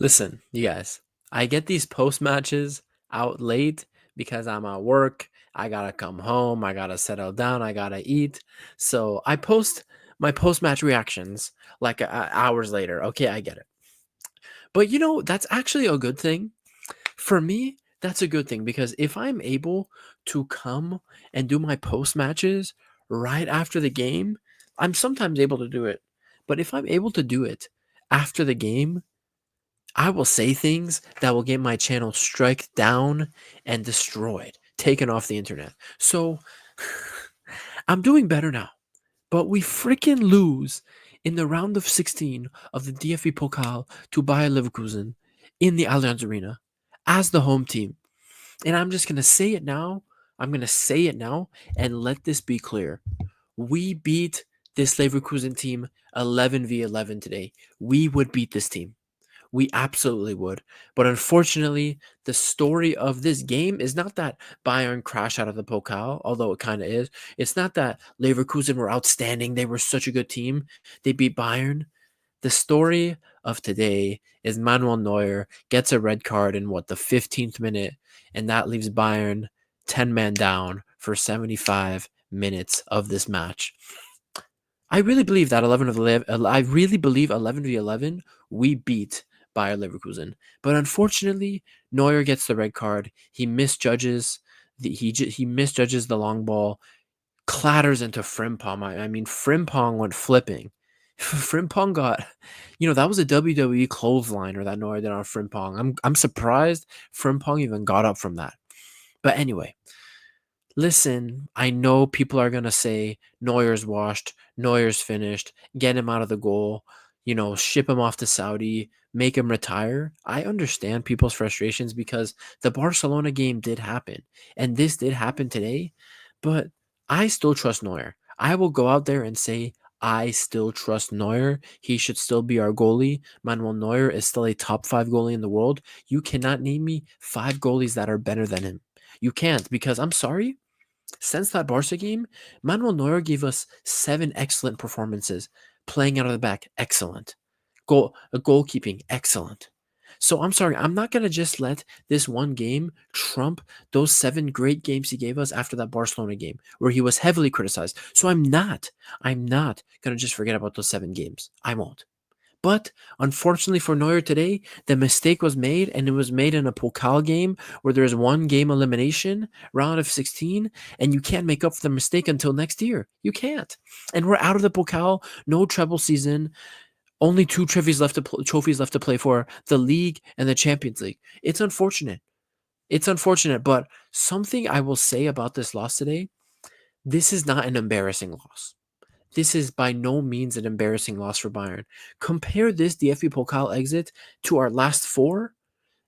Listen, you guys, I get these post matches out late because I'm at work. I gotta come home. I gotta settle down. I gotta eat. So I post my post match reactions like hours later. Okay, I get it. But that's actually a good thing. For me, that's a good thing because if I'm able to come and do my post matches right after the game, I'm sometimes able to do it. But if I'm able to do it after the game, I will say things that will get my channel struck down and destroyed, taken off the internet. So I'm doing better now. But we freaking lose in the round of 16 of the DFB Pokal to Bayer Leverkusen in the Allianz Arena as the home team. And I'm just going to say it now. I'm going to say it now and let this be clear. We beat this Leverkusen team 11v11 today. We would beat this team. We absolutely would. But unfortunately, the story of this game is not that Bayern crashed out of the Pokal, although it kind of is. It's not that Leverkusen were outstanding. They were such a good team. They beat Bayern. The story of today is Manuel Neuer gets a red card in the 15th minute, and that leaves Bayern 10 man down for 75 minutes of this match. I really believe that 11v11 we beat Bayer Leverkusen. But unfortunately, Neuer gets the red card. He misjudges he misjudges the long ball, clatters into Frimpong. I mean, Frimpong went flipping. Frimpong got, that was a WWE clothesliner that Neuer did on Frimpong. I'm surprised Frimpong even got up from that. But anyway, listen, I know people are going to say Neuer's washed, Neuer's finished, get him out of the goal, ship him off to Saudi, make him retire. I understand people's frustrations because the Barcelona game did happen and this did happen today, but I still trust Neuer. I will go out there and say I still trust Neuer. He should still be our goalie. Manuel Neuer is still a top 5 goalie in the world. You cannot name me 5 goalies that are better than him. You can't because I'm sorry. Since that Barca game, Manuel Neuer gave us 7 excellent performances. Playing out of the back, excellent. Goalkeeping, excellent. So I'm sorry, I'm not going to just let this one game trump those 7 great games he gave us after that Barcelona game where he was heavily criticized. So I'm not going to just forget about those 7 games. I won't. But unfortunately for Neuer today, the mistake was made, and it was made in a Pokal game where there's one game elimination, round of 16, and you can't make up for the mistake until next year. You can't. And we're out of the Pokal, no treble season, only 2 trophies left to play for, the league and the Champions League. It's unfortunate. It's unfortunate, but something I will say about this loss today, this is not an embarrassing loss. This is by no means an embarrassing loss for Bayern. Compare this DFB Pokal exit to our last 4.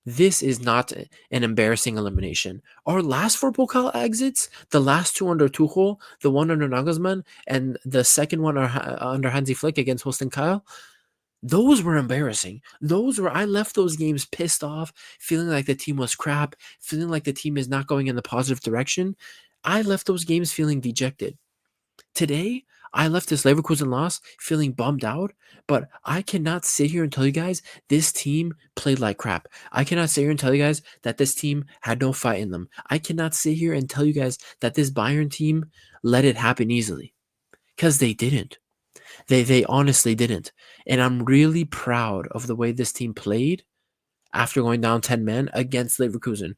This is not an embarrassing elimination. Our last 4 Pokal exits, the last 2 under Tuchel, the one under Nagelsmann, and the second one under Hansi Flick against Holstein Kiel, those were embarrassing. I left those games pissed off, feeling like the team was crap, feeling like the team is not going in the positive direction. I left those games feeling dejected. Today, I left this Leverkusen loss feeling bummed out, but I cannot sit here and tell you guys this team played like crap. I cannot sit here and tell you guys that this team had no fight in them. I cannot sit here and tell you guys that this Bayern team let it happen easily, because they didn't. They honestly didn't. And I'm really proud of the way this team played after going down 10 men against Leverkusen,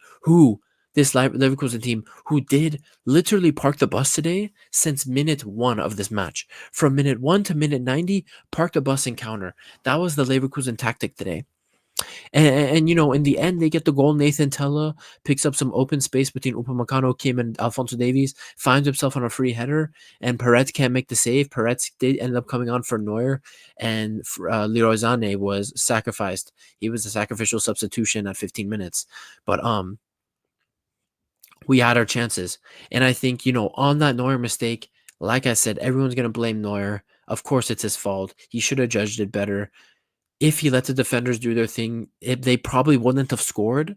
this Leverkusen team who did literally park the bus today since minute 1 of this match. From minute 1 to minute 90, park the bus and counter. That was the Leverkusen tactic today. And in the end, they get the goal. Nathan Tella picks up some open space between Upamecano, Kim, and Alphonso Davies, finds himself on a free header, and Perez can't make the save. Perez did end up coming on for Neuer, and Leroy Sané was sacrificed. He was a sacrificial substitution at 15 minutes. But we had our chances. And I think, on that Neuer mistake, like I said, everyone's going to blame Neuer. Of course, it's his fault. He should have judged it better. If he let the defenders do their thing, they probably wouldn't have scored.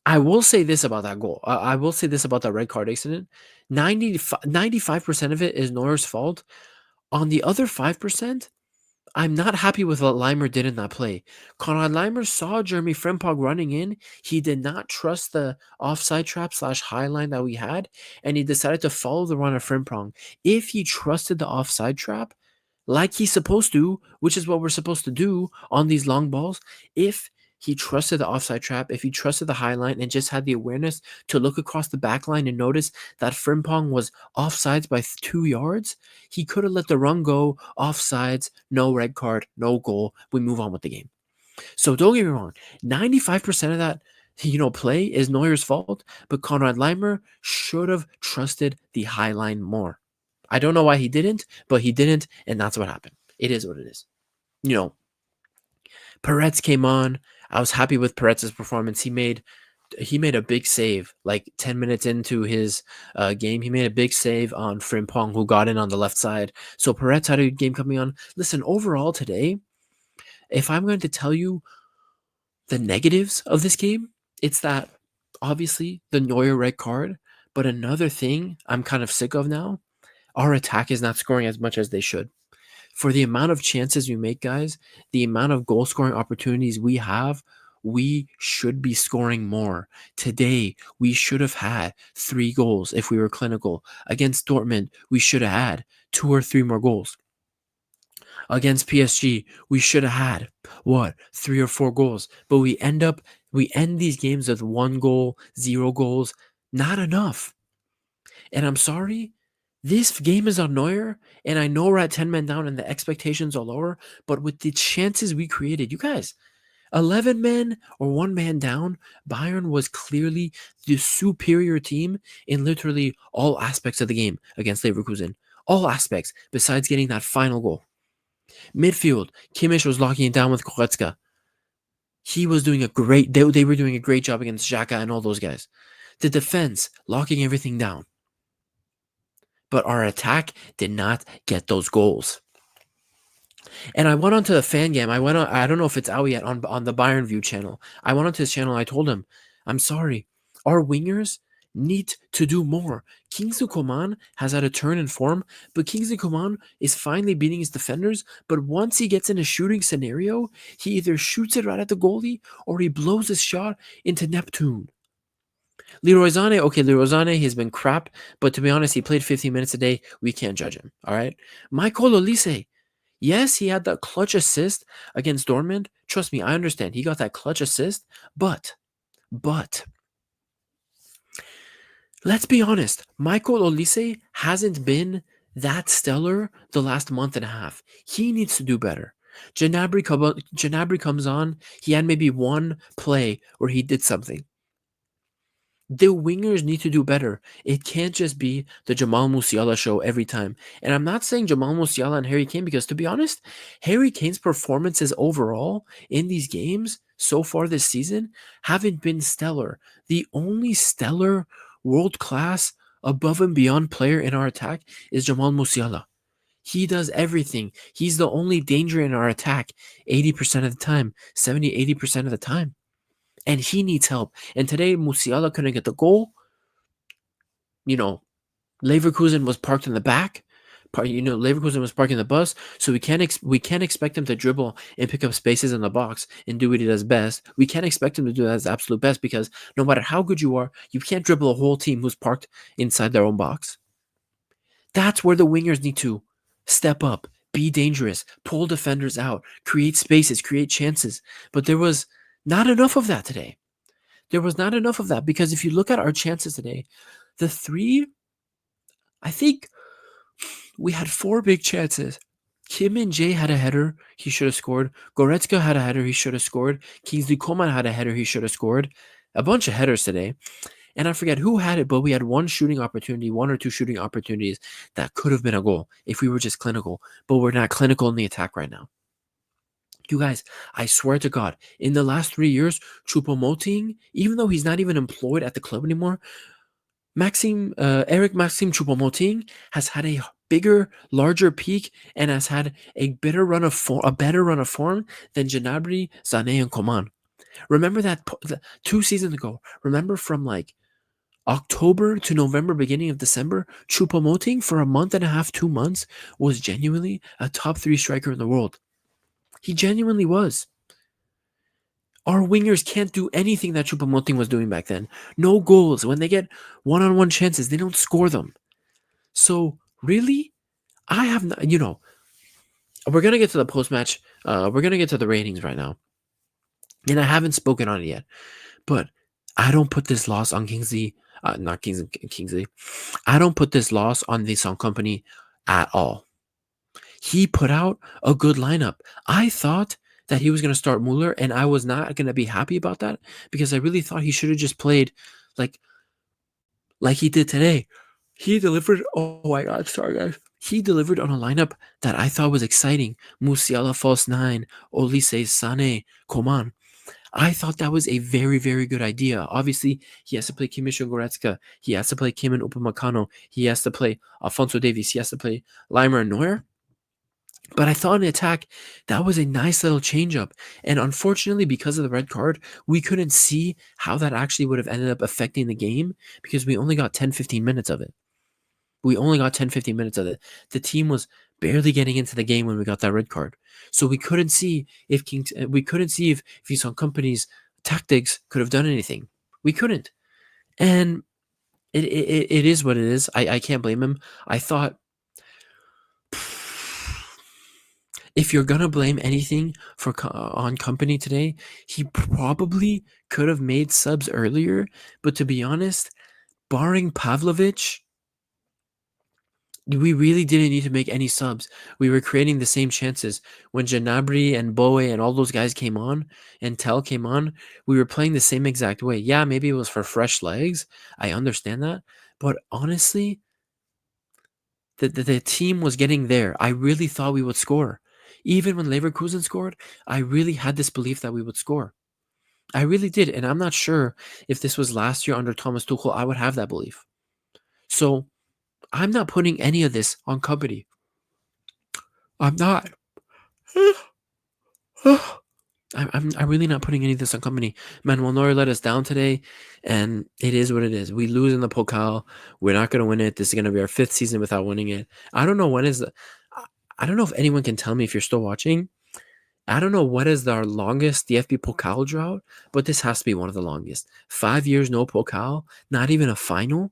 I will say this about that goal. I will say this about that red card incident. 95% of it is Neuer's fault. On the other 5%, I'm not happy with what Leimer did in that play. Konrad Leimer saw Jeremy Frimpong running in. He did not trust the offside trap / high line that we had, and he decided to follow the run of Frimpong. If he trusted the offside trap, like he's supposed to, which is what we're supposed to do on these long balls, if he trusted the offside trap, if he trusted the high line and just had the awareness to look across the back line and notice that Frimpong was offsides by 2 yards, he could have let the run go, offsides, no red card, no goal. We move on with the game. So don't get me wrong, 95% of that play is Neuer's fault, but Konrad Leimer should have trusted the high line more. I don't know why he didn't, but he didn't, and that's what happened. It is what it is. Peretz came on. I was happy with Peretz's performance. He made a big save like 10 minutes into his game. He made a big save on Frimpong, who got in on the left side. So Peretz had a good game coming on. Listen, overall today, if I'm going to tell you the negatives of this game, it's that obviously the Neuer red card. But another thing I'm kind of sick of now, our attack is not scoring as much as they should. For the amount of chances we make, guys, the amount of goal scoring opportunities we have, we should be scoring more. Today, we should have had 3 goals if we were clinical. Against Dortmund, we should have had 2 or 3 more goals. Against PSG, we should have had 3 or 4 goals. But we end these games with 1 goal, 0 goals. Not enough. And I'm sorry, this game is on Neuer, and I know we're at 10 men down and the expectations are lower, but with the chances we created, you guys, 11 men or 1 man down, Bayern was clearly the superior team in literally all aspects of the game against Leverkusen. All aspects, besides getting that final goal. Midfield, Kimmich was locking it down with Goretzka. He was doing they were doing a great job against Xhaka and all those guys. The defense, locking everything down. But our attack did not get those goals. And I went onto the fan game. I don't know if it's out yet on the Bayern View channel. I went onto his channel. I told him, I'm sorry. Our wingers need to do more. Kingsley Coman has had a turn in form, but Kingsley Coman is finally beating his defenders. But once he gets in a shooting scenario, he either shoots it right at the goalie or he blows his shot into Neptune. Leroy Sané has been crap, but to be honest, he played 15 minutes a day. We can't judge him, all right? Michael Olise, yes, he had that clutch assist against Dortmund. Trust me, I understand. He got that clutch assist, but let's be honest. Michael Olise hasn't been that stellar the last month and a half. He needs to do better. Gnabry comes on. He had maybe 1 play where he did something. The wingers need to do better. It can't just be the Jamal Musiala show every time. And I'm not saying Jamal Musiala and Harry Kane because, to be honest, Harry Kane's performances overall in these games so far this season haven't been stellar. The only stellar, world-class, above and beyond player in our attack is Jamal Musiala. He does everything. He's the only danger in our attack 80% of the time, 70-80% of the time. And he needs help. And today, Musiala couldn't get the goal. Leverkusen was parked in the back. Leverkusen was parking the bus, so we can't expect him to dribble and pick up spaces in the box and do what he does best. We can't expect him to do that as absolute best because no matter how good you are, you can't dribble a whole team who's parked inside their own box. That's where the wingers need to step up, be dangerous, pull defenders out, create spaces, create chances. But there was not enough of that today. There was not enough of that because if you look at our chances today, the 3, I think we had 4 big chances. Kim and Jay had a header, he should have scored. Goretzka had a header, he should have scored. Kingsley Coman had a header, he should have scored. A bunch of headers today. And I forget who had it, but we had 1 shooting opportunity, 1 or 2 shooting opportunities that could have been a goal if we were just clinical. But we're not clinical in the attack right now. You guys, I swear to God, in the last 3 years, Choupo-Moting, even though he's not even employed at the club anymore, Eric Maxime Choupo-Moting has had a bigger, larger peak and has had a better run of form than Gnabry, Sané, and Coman. Remember that 2 seasons ago? Remember from like October to November, beginning of December, Choupo-Moting for a month and a half, 2 months was genuinely a top 3 striker in the world. He genuinely was. Our wingers can't do anything that Choupo-Moting was doing back then. No goals. When they get one-on-one chances, they don't score them. So, really, I have not, we're going to get to the post-match. We're going to get to the ratings right now. And I haven't spoken on it yet. But I don't put this loss on Kingsley. Not Kingsley. I don't put this loss on the Song Company at all. He put out a good lineup. I thought that he was going to start Mueller, and I was not going to be happy about that because I really thought he should have just played like he did today. He delivered. Oh my God, sorry guys. He delivered on a lineup that I thought was exciting. Musiala false 9, Olise, Sane, Coman. I thought that was a very, very good idea. Obviously, he has to play Kimmich Goretzka. He has to play Kim and Upamecano. He has to play Alphonso Davies. He has to play Leimer and Neuer. But I thought in attack, that was a nice little change-up. And unfortunately, because of the red card, we couldn't see how that actually would have ended up affecting the game because we only got 10, 15 minutes of it. We only got 10, 15 minutes of it. The team was barely getting into the game when we got that red card. So we couldn't see if Vincent Company's tactics could have done anything. We couldn't. And it is what it is. I can't blame him. I thought if you're gonna blame anything on Company today, he probably could have made subs earlier. But to be honest, barring Pavlovich, we really didn't need to make any subs. We were creating the same chances. When Gnabry and Boe and all those guys came on, and Tell came on, we were playing the same exact way. Yeah, maybe it was for fresh legs. I understand that. But honestly, the team was getting there. I really thought we would score. Even when Leverkusen scored, I really had this belief that we would score. I really did. And I'm not sure if this was last year under Thomas Tuchel, I would have that belief. So I'm not putting any of this on Company. I'm not. I'm really not putting any of this on Company. Manuel Neuer let us down today, and it is what it is. We lose in the Pokal. We're not going to win it. This is going to be our 5th season without winning it. I don't know I don't know if anyone can tell me if you're still watching. I don't know what is our longest DFB Pokal drought, but this has to be one of the longest. 5 years no Pokal, not even a final.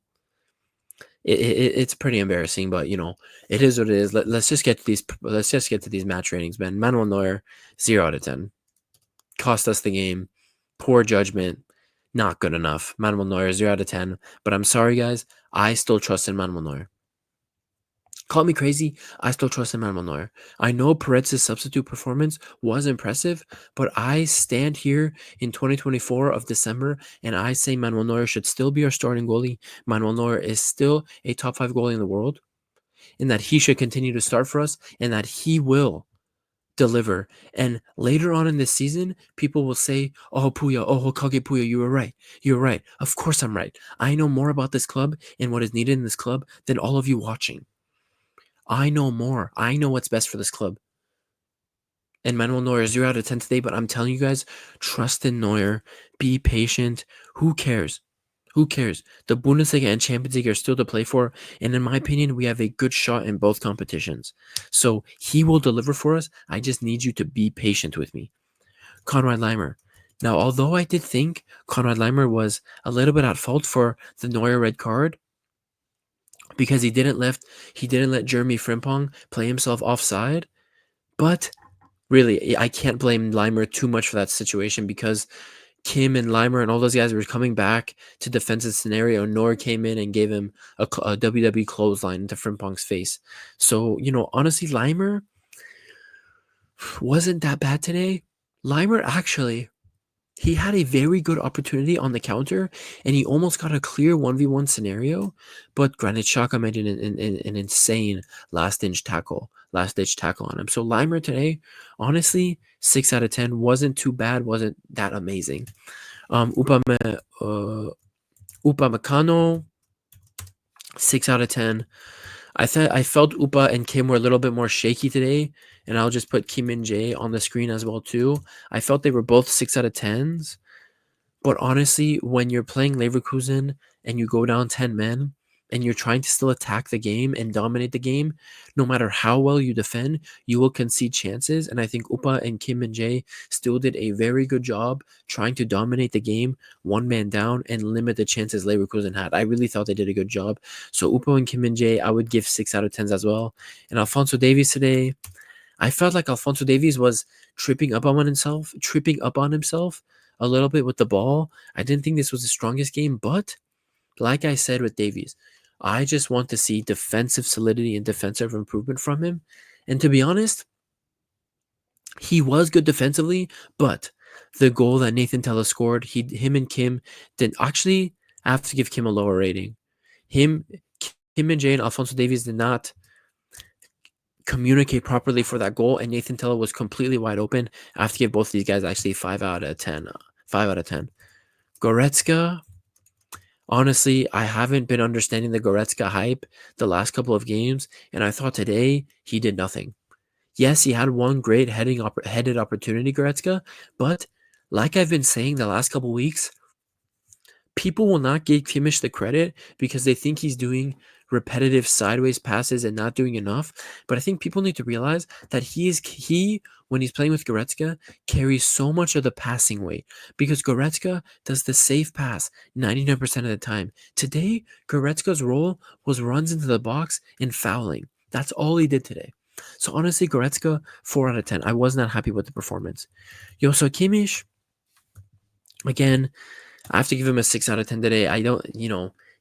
It's pretty embarrassing, but it is what it is. Let's just get to these. Let's just get to these match ratings, man. Manuel Neuer, 0 out of 10. Cost us the game. Poor judgment. Not good enough. Manuel Neuer, 0 out of 10. But I'm sorry, guys. I still trust in Manuel Neuer. Call me crazy. I still trust in Manuel Neuer. I know Peretz's substitute performance was impressive, but I stand here in 2024 of December and I say Manuel Neuer should still be our starting goalie. Manuel Neuer is still a top 5 goalie in the world, and that he should continue to start for us, and that he will deliver. And later on in this season, people will say, "Oh, Puya, oh, Hokage Puya, you were right. You're right." Of course I'm right. I know more about this club and what is needed in this club than all of you watching. I know more. I know what's best for this club. And Manuel Neuer is 0 out of 10 today, but I'm telling you guys, trust in Neuer. Be patient. Who cares? Who cares? The Bundesliga and Champions League are still to play for, and in my opinion, we have a good shot in both competitions. So he will deliver for us. I just need you to be patient with me. Konrad Leimer. Now, although I did think Konrad Leimer was a little bit at fault for the Neuer red card, because he didn't let Jeremy Frimpong play himself offside. But really, I can't blame Leimer too much for that situation because Kim and Leimer and all those guys were coming back to defensive scenario. Neuer came in and gave him a WWE clothesline into Frimpong's face. So, honestly, Leimer wasn't that bad today. Leimer actually, he had a very good opportunity on the counter, and he almost got a clear 1v1 scenario, but Granit Xhaka made an insane last-ditch tackle on him. So Leimer today, honestly, 6 out of 10, wasn't too bad, wasn't that amazing. Upamecano, 6 out of 10. I felt Upa and Kim were a little bit more shaky today, and I'll just put Kim and Jay on the screen as well too. I felt they were both 6 out of 10s, but honestly, when you're playing Leverkusen and you go down 10 men, and you're trying to still attack the game and dominate the game, no matter how well you defend, you will concede chances. And I think Upa and Kim and Jay still did a very good job trying to dominate the game, one man down, and limit the chances Leverkusen had. I really thought they did a good job. So Upa and Kim and Jay, I would give 6 out of 10s as well. And Alfonso Davies today, I felt like Alfonso Davies was tripping up on himself a little bit with the ball. I didn't think this was the strongest game, but like I said with Davies, I just want to see defensive solidity and defensive improvement from him. And to be honest, he was good defensively, but the goal that Nathan Tella scored, him and Kim did actually. I have to give Kim a lower rating. Him, Kim and Jay and Alfonso Davies did not communicate properly for that goal, and Nathan Tella was completely wide open. I have to give both of these guys actually 5 out of 10. 5 out of 10. Goretzka, honestly, I haven't been understanding the Goretzka hype the last couple of games, and I thought today he did nothing. Yes, he had one great headed opportunity, Goretzka, but like I've been saying the last couple weeks, people will not give Kimmich the credit because they think he's doing repetitive sideways passes and not doing enough. But I think people need to realize that he when he's playing with Goretzka carries so much of the passing weight because Goretzka does the safe pass 99% of the time. Today, Goretzka's role was runs into the box and fouling. That's all he did today. So honestly, Goretzka 4 out of 10. I was not happy with the performance. So Kimmich, again, I have to give him a 6 out of 10 today. I don't,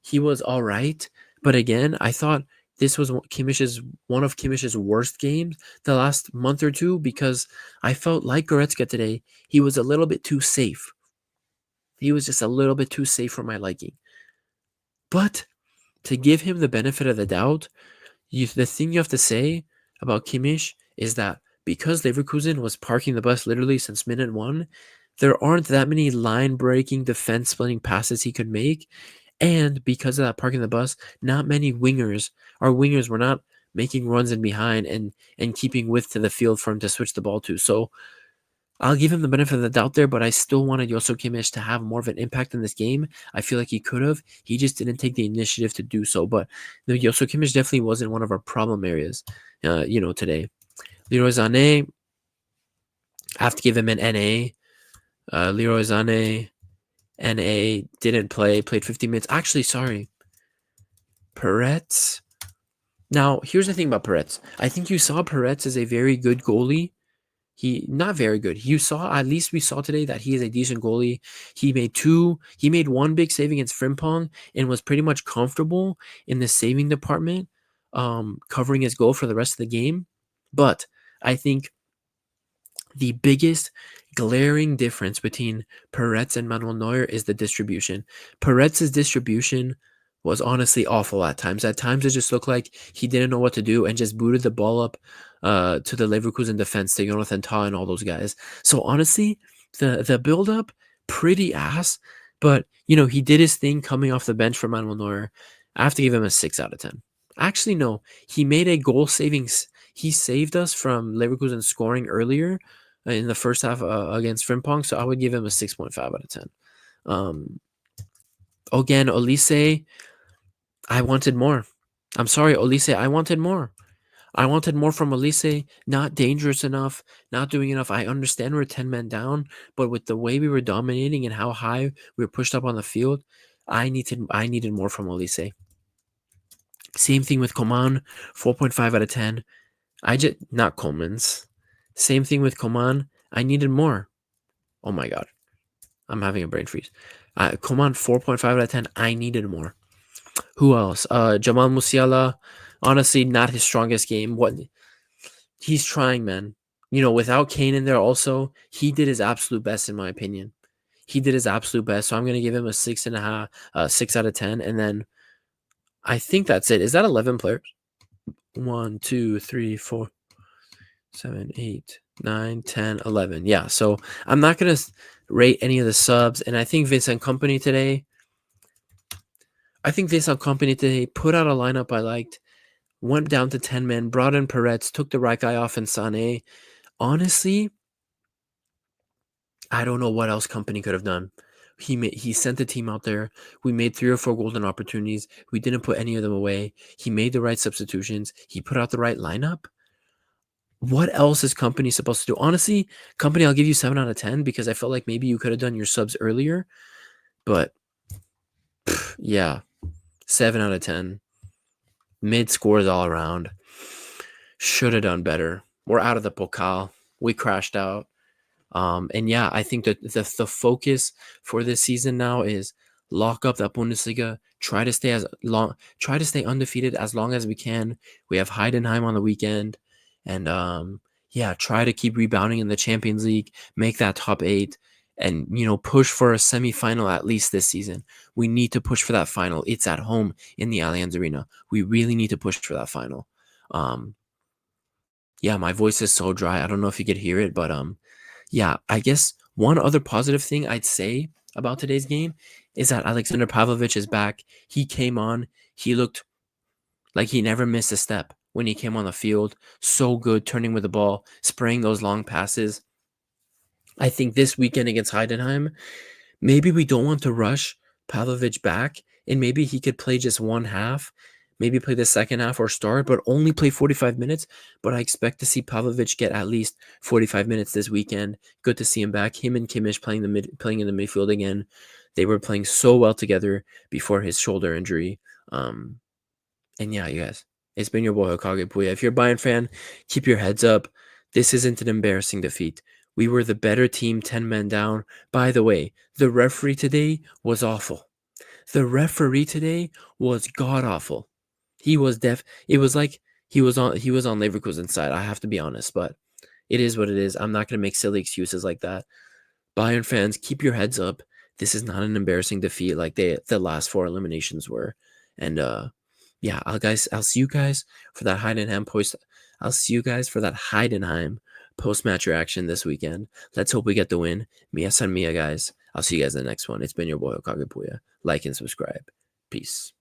he was all right. But again, I thought this was one of Kimmich's worst games the last month or two because I felt like Goretzka today, he was a little bit too safe. He was just a little bit too safe for my liking. But to give him the benefit of the doubt, the thing you have to say about Kimmich is that because Leverkusen was parking the bus literally since minute 1, there aren't that many line-breaking, defense-splitting passes he could make. And because of that parking the bus, not many wingers were not making runs in behind and keeping width to the field for him to switch the ball to. So I'll give him the benefit of the doubt there, but I still wanted Joso Kimmich to have more of an impact in this game. I feel like he could have. He just didn't take the initiative to do so. But Joso Kimmich definitely wasn't one of our problem areas, today. Leroy Sané, I have to give him an NA. Leroy Sané, NA, didn't play, played 50 minutes. Actually, sorry. Peretz. Now, here's the thing about Peretz. I think you saw Peretz as a very good goalie. Not very good. At least we saw today that he is a decent goalie. He made one big save against Frimpong and was pretty much comfortable in the saving department, covering his goal for the rest of the game. But I think the biggest glaring difference between Peretz and Manuel Neuer is the distribution. Peretz's distribution was honestly awful at times. At times, it just looked like he didn't know what to do and just booted the ball up to the Leverkusen defense, to Nathan Tella and all those guys. So honestly, the build-up, pretty ass. But, he did his thing coming off the bench for Manuel Neuer. I have to give him a 6 out of 10. Actually, no. He made a goal savings. He saved us from Leverkusen scoring earlier in the first half against Frimpong, so I would give him a 6.5 out of 10. Again, Olise, I wanted more. I'm sorry, Olise, I wanted more. I wanted more from Olise. Not dangerous enough, not doing enough. I understand we're 10 men down, but with the way we were dominating and how high we were pushed up on the field, I needed more from Olise. Same thing with Coman, 4.5 out of 10. Not Coleman's. Same thing with Coman. I needed more. Oh my God. I'm having a brain freeze. Coman, 4.5 out of 10. I needed more. Who else? Jamal Musiala. Honestly, not his strongest game. He's trying, man. Without Kane in there also, he did his absolute best, in my opinion. He did his absolute best. So I'm going to give him a 6.5, 6 out of 10. And then I think that's it. Is that 11 players? 1, 2, 3, 4, 7, 8, 9, 10, 11. Yeah, so I'm not going to rate any of the subs. And I think Vincent Kompany today put out a lineup I liked, went down to 10 men, brought in Peretz, took the right guy off in Sané. Honestly, I don't know what else Kompany could have done. He sent the team out there. We made 3 or 4 golden opportunities. We didn't put any of them away. He made the right substitutions. He put out the right lineup. What else is Company supposed to do? Honestly, Company, I'll give you 7 out of 10 because I felt like maybe you could have done your subs earlier. But yeah, 7 out of 10. Mid scores all around. Should have done better. We're out of the Pokal. We crashed out. And yeah, I think that the focus for this season now is lock up that Bundesliga. Try to stay undefeated as long as we can. We have Heidenheim on the weekend, and yeah, try to keep rebounding in the Champions League, make that top 8, and push for a semifinal at least this season. We need to push for that final. It's at home in the Allianz Arena. We really need to push for that final. Yeah, my voice is so dry. I don't know if you could hear it, but yeah, I guess one other positive thing I'd say about today's game is that Alexander Pavlovich is back. He came on. He looked like he never missed a step when he came on the field. So good turning with the ball, spraying those long passes. I think this weekend against Heidenheim, maybe we don't want to rush Pavlovich back, and maybe he could play just one half, maybe play the second half or start, but only play 45 minutes. But I expect to see Pavlovich get at least 45 minutes this weekend. Good to see him back. Him and Kimmich playing in the midfield again. They were playing so well together before his shoulder injury. And yeah, you guys, it's been your boy Hokage Puya. If you're a Bayern fan, keep your heads up. This isn't an embarrassing defeat. We were the better team 10 men down. By the way, the referee today was awful. The referee today was god awful. He was it was like he was on Leverkusen's side. I have to be honest, but it is what it is. I'm not going to make silly excuses like that. Bayern fans, keep your heads up. This is not an embarrassing defeat like the last 4 eliminations were. And yeah, I'll see you guys for that Heidenheim post-match reaction this weekend. Let's hope we get the win. Mia san mia, guys. I'll see you guys in the next one. It's been your boy Okage Puya. Like and subscribe. Peace.